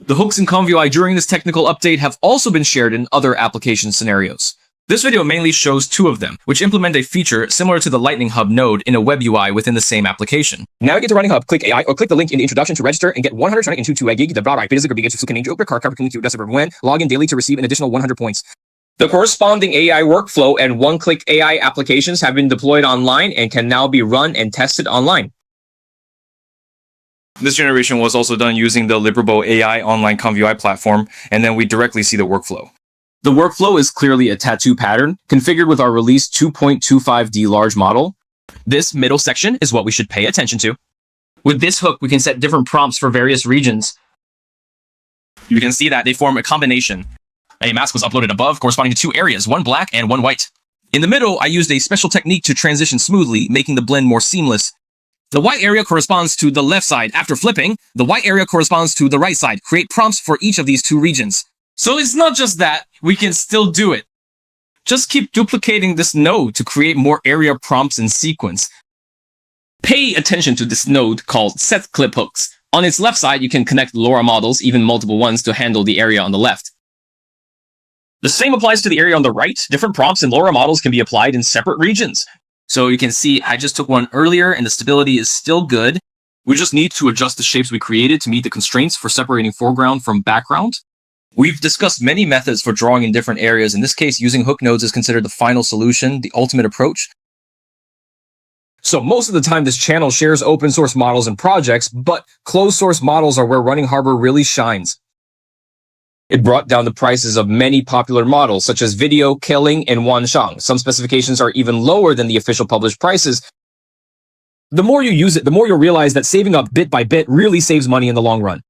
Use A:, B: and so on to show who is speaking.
A: The hooks in ComfyUI during this technical update have also been shared in other application scenarios. This video mainly shows two of them, which implement a feature similar to the Lightning Hub node in a web UI within the same application.
B: Navigate to RunningHub, click AI, or click the link in the introduction to register and get 122 gig the BRAI log in daily to receive an additional 100 points. The corresponding AI workflow and one-click AI applications have been deployed online and can now be run and tested online.
A: This generation was also done using the Librabo AI online ComfyUI platform, and then we directly see the workflow. The workflow is clearly a tattoo pattern, configured with our release 2.25D large model. This middle section is what we should pay attention to. With this hook, we can set different prompts for various regions. You can see that they form a combination. A mask was uploaded above, corresponding to two areas, one black and one white. In the middle, I used a special technique to transition smoothly, making the blend more seamless. The white area corresponds to the left side. After flipping, the white area corresponds to the right side. Create prompts for each of these two regions. So it's not just that, we can still do it. Just keep duplicating this node to create more area prompts in sequence. Pay attention to this node called Set Clip Hooks. On its left side, you can connect LoRA models, even multiple ones, to handle the area on the left. The same applies to the area on the right. Different prompts in LoRA models can be applied in separate regions. So you can see I just took one earlier and the stability is still good. We just need to adjust the shapes we created to meet the constraints for separating foreground from background. We've discussed many methods for drawing in different areas. In this case, using hook nodes is considered the final solution, the ultimate approach.
B: So most of the time, this channel shares open source models and projects, but closed source models are where RunningHub really shines. It brought down the prices of many popular models, such as Video, Killing, and Wanshang. Some specifications are even lower than the official published prices. The more you use it, the more you'll realize that saving up bit by bit really saves money in the long run.